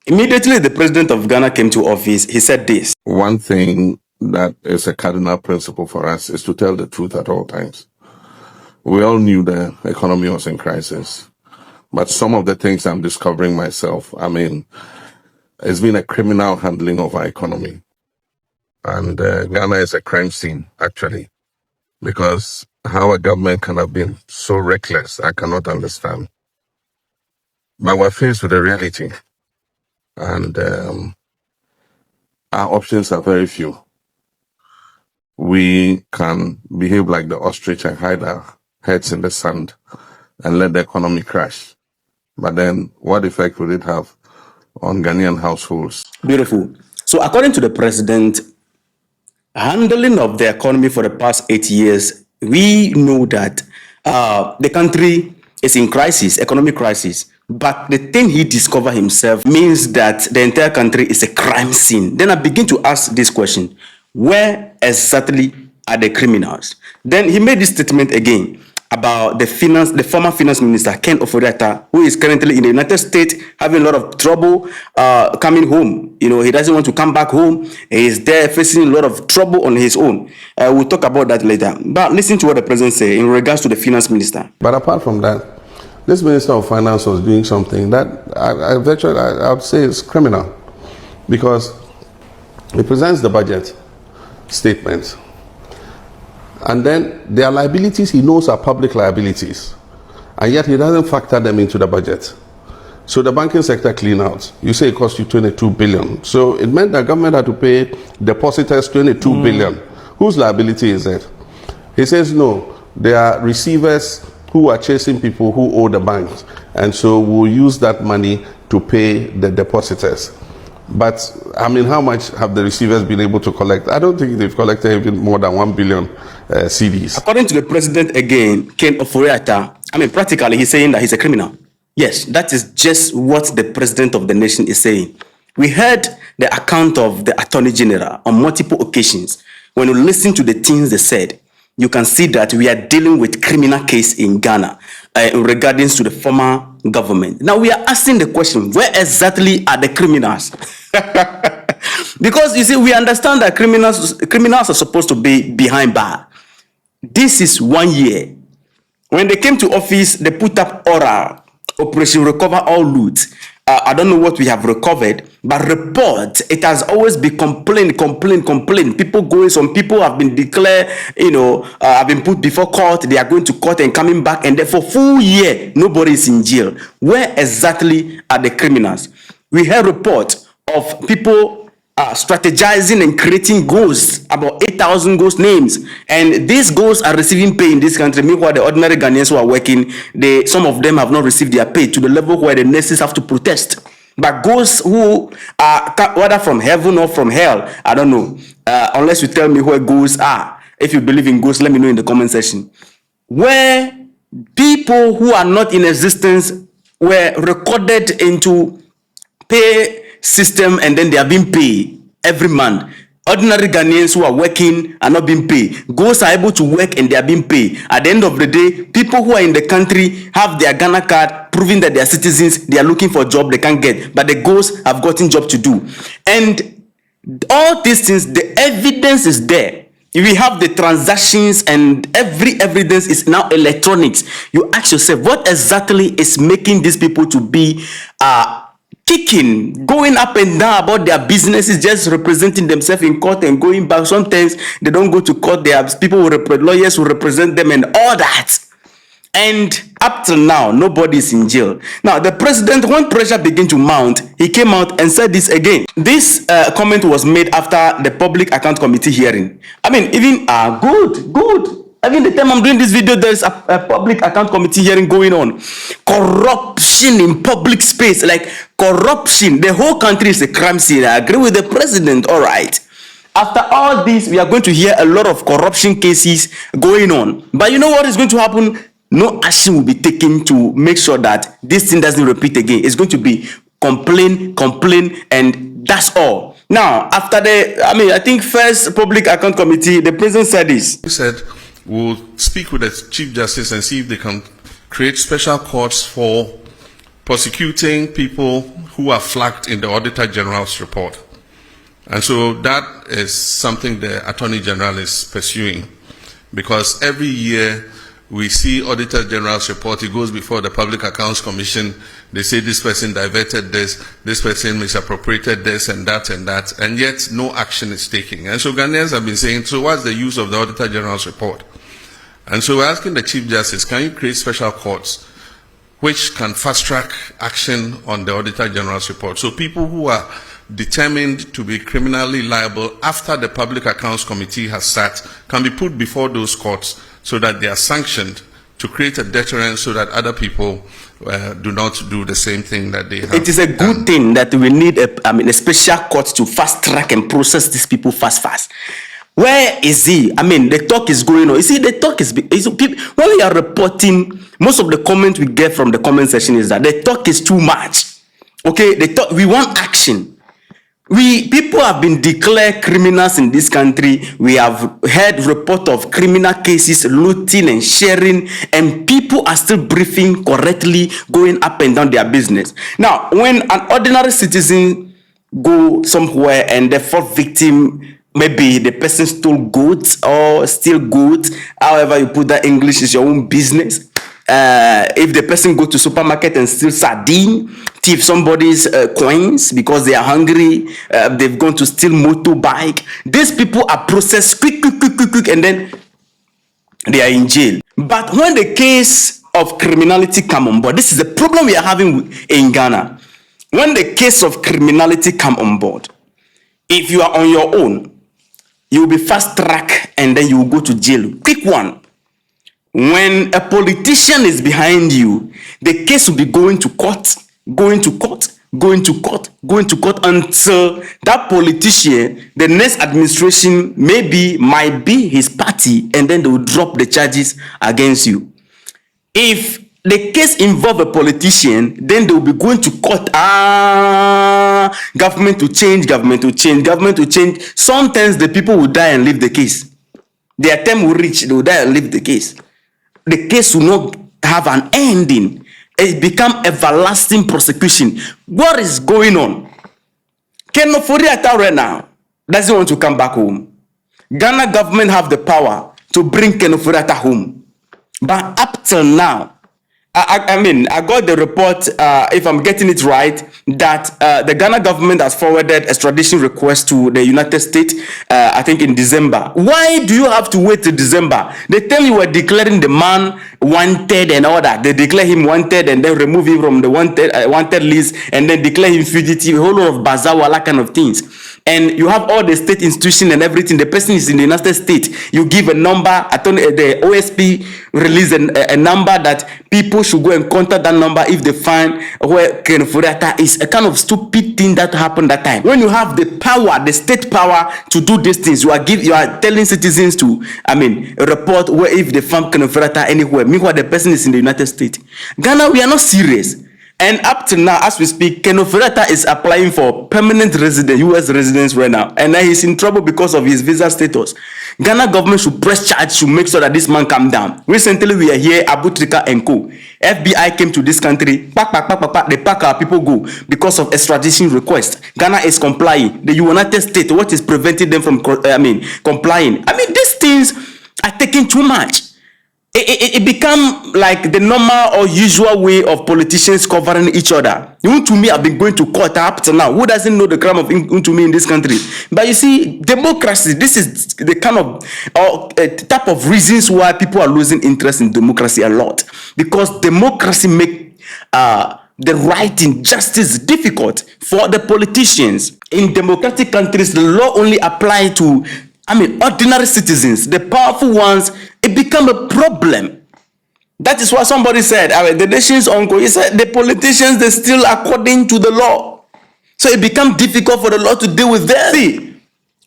Immediately the president of Ghana came to office, he said this. One thing that is a cardinal principle for us is to tell the truth at all times. We all knew the economy was in crisis, but some of the things I'm discovering myself, it's been a criminal handling of our economy. And Ghana is a crime scene, actually, because how a government can have been so reckless, I cannot understand. But we're faced with a reality, and our options are very few. We can behave like the ostrich and hide our heads in the sand and let the economy crash. But then what effect would it have on Ghanaian households? Beautiful. So according to the president, handling of the economy for the past 8 years, we know that the country is in crisis, economic crisis. But the thing he discovered himself means that the entire country is a crime scene. Then I begin to ask this question: where exactly are the criminals? Then he made this statement again about the former finance minister, Ken Ofori-Atta, who is currently in the United States having a lot of trouble coming home. You know, he doesn't want to come back home. He is there facing a lot of trouble on his own. We'll talk about that later. But listen to what the president said in regards to the finance minister. But apart from that, this Minister of Finance was doing something that I would say is criminal, because he presents the budget statement, and then there are liabilities he knows are public liabilities, and yet he doesn't factor them into the budget. So the banking sector clean out, you say it cost you 22 billion. So it meant that government had to pay depositors 22 billion. Whose liability is it? He says no, there are receivers who are chasing people who owe the banks, and so we'll use that money to pay the depositors. But how much have the receivers been able to collect? I don't think they've collected even more than 1 billion CDs. According to the president again, Ken Ofori-Atta, practically he's saying that he's a criminal. Yes, that is just what the president of the nation is saying. We heard the account of the Attorney General on multiple occasions. When you listen to the things they said, you can see that we are dealing with criminal case in Ghana regarding to the former government. Now we are asking the question, where exactly are the criminals? Because you see, we understand that criminals are supposed to be behind bar. This is 1 year. When they came to office, they put up Operation Recover All Loot. I don't know what we have recovered, but report, it has always been complaint. People going, some people have been declared, have been put before court. They are going to court and coming back, and then for full year, nobody is in jail. Where exactly are the criminals? We heard reports of people strategizing and creating ghosts, about 8,000 ghost names, and these ghosts are receiving pay in this country. Meanwhile, the ordinary Ghanaians who are working, some of them have not received their pay to the level where the nurses have to protest. But ghosts who are whether from heaven or from hell, I don't know. Unless you tell me where ghosts are. If you believe in ghosts, let me know in the comment section. Where people who are not in existence were recorded into pay system, and then they are being paid every month. Ordinary Ghanaians who are working are not being paid. Ghosts are able to work and they are being paid. At the end of the day, people who are in the country have their Ghana card proving that they are citizens. They are looking for a job they can't get, but the ghosts have gotten job to do. And all these things, the evidence is there. We have the transactions, and every evidence is now electronics. You ask yourself, what exactly is making these people to be kicking, going up and down about their businesses, just representing themselves in court and going back? Sometimes they don't go to court. They have lawyers who represent them and all that. And up till now, nobody is in jail. Now, the president, when pressure began to mount, he came out and said this again. This comment was made after the Public Account Committee hearing. Good. The time I'm doing this video, there's a Public Account Committee hearing going on. Corruption in public space, like corruption. The whole country is a crime scene. I agree with the president, all right. After all this, we are going to hear a lot of corruption cases going on. But you know what is going to happen? No action will be taken to make sure that this thing doesn't repeat again. It's going to be complain, and that's all. Now, after I think first Public Account Committee, the president said this. He said, we'll speak with the Chief Justice and see if they can create special courts for prosecuting people who are flagged in the Auditor General's report. And so that is something the Attorney General is pursuing, because every year we see Auditor General's report. It goes before the Public Accounts Commission. They say this person diverted this person misappropriated this and that, and yet no action is taken. And so Ghanaians have been saying, so what's the use of the Auditor General's report? And so we're asking the Chief Justice, can you create special courts which can fast-track action on the Auditor General's report? So people who are determined to be criminally liable after the Public Accounts Committee has sat can be put before those courts so that they are sanctioned, to create a deterrent so that other people do not do the same thing that they have. It is a good thing that we need a special court to fast-track and process these people fast. Where is he? I mean, the talk is going on. You see, the talk is people, when we are reporting, most of the comments we get from the comment section is that the talk is too much. Okay, we want action. People have been declared criminals in this country. We have heard report of criminal cases, looting and sharing, and people are still briefing correctly, going up and down their business. Now, when an ordinary citizen go somewhere and the fourth victim, maybe the person stole goods or steal goods, however you put that, English is your own business. If the person go to supermarket and steal sardine, thief somebody's coins because they are hungry, they've gone to steal motorbike, these people are processed quick, and then they are in jail. But when the case of criminality come on board, this is the problem we are having in Ghana. When the case of criminality come on board, if you are on your own, you will be fast track and then you will go to jail. Quick one. When a politician is behind you, the case will be going to court until that politician, the next administration might be his party, and then they will drop the charges against you. If the case involve a politician, then they will be going to court. Government to change. Sometimes the people will die and leave the case. Their term will reach, they will die and leave the case. The case will not have an ending. It become everlasting prosecution. What is going on? Kenoforiata right now doesn't want to come back home. Ghana government have the power to bring Kenoforiata home. But up till now, I got the report, if I'm getting it right, that the Ghana government has forwarded extradition request to the United States, I think in December. Why do you have to wait till December? They tell you we're declaring the man wanted and all that. They declare him wanted and then remove him from the wanted list and then declare him fugitive, a whole lot of bazaar, that kind of things. And you have all the state institution and everything. The person is in the United States. You give a number. The OSP release a number that people should go and contact that number if they find where Kenoforiata is. A kind of stupid thing that happened that time. When you have the power, the state power to do these things, you are telling citizens to, report where if they find Kenoforiata anywhere. Meanwhile, the person is in the United States. Ghana, we are not serious. And up to now, as we speak, Kenoforiata is applying for permanent resident, U.S. residence right now. And he's in trouble because of his visa status. Ghana government should press charge to make sure that this man calm down. Recently, we are here, Abutrika and co. FBI came to this country, they pack our people go because of extradition request. Ghana is complying. The United States, what is preventing them from complying? These things are taking too much. It become like the normal or usual way of politicians covering each other. Untumi have been going to court up to now. Who doesn't know the crime of Untumi in this country? But you see, democracy, this is the kind of type of reasons why people are losing interest in democracy a lot. Because democracy make the right and justice difficult for the politicians. In democratic countries, the law only apply to ordinary citizens, the powerful ones. It become a problem. That is why somebody said, the nation's uncle, he said, the politicians, they still according to the law. So it becomes difficult for the law to deal with them. See,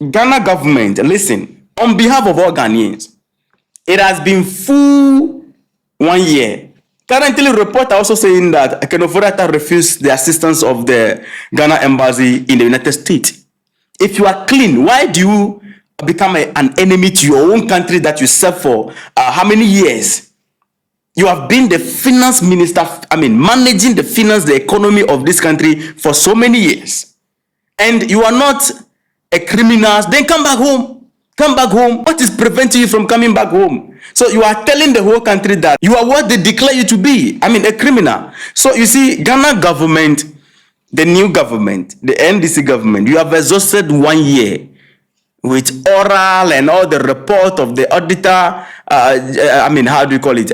Ghana government, listen, on behalf of all Ghanaians, it has been full 1 year. Currently, reports are also saying that Kenoforiata refused the assistance of the Ghana embassy in the United States. If you are clean, why do you become an enemy to your own country that you served for how many years? You have been the finance minister, managing the economy of this country for so many years. And you are not a criminal. Then come back home. Come back home. What is preventing you from coming back home? So you are telling the whole country that you are what they declare you to be. A criminal. So you see, Ghana government, the new government, the NDC government, you have exhausted 1 year with oral and all the report of the auditor, how do you call it?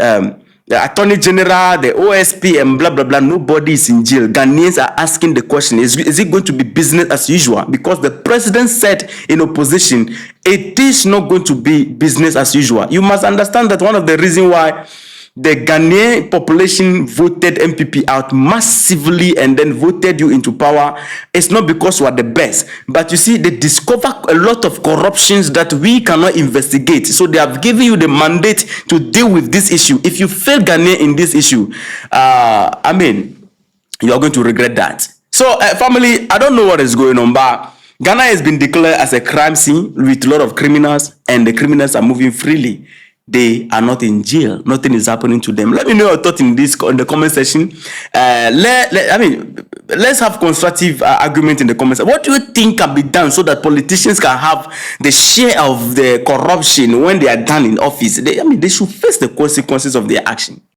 The Attorney General, the OSP, and blah, blah, blah. Nobody is in jail. Ghanaians are asking the question, is it going to be business as usual? Because the president said in opposition, it is not going to be business as usual. You must understand that one of the reasons why the Ghanaian population voted MPP out massively and then voted you into power is not because you are the best, but you see, they discover a lot of corruptions that we cannot investigate. So they have given you the mandate to deal with this issue. If you fail Ghana in this issue, you are going to regret that. So, family, I don't know what is going on, but Ghana has been declared as a crime scene with a lot of criminals, and the criminals are moving freely. They are not in jail. Nothing is happening to them. Let me know your thoughts in the comment section. Let's have constructive argument in the comments. What do you think can be done so that politicians can have the share of the corruption when they are done in office? They should face the consequences of their action.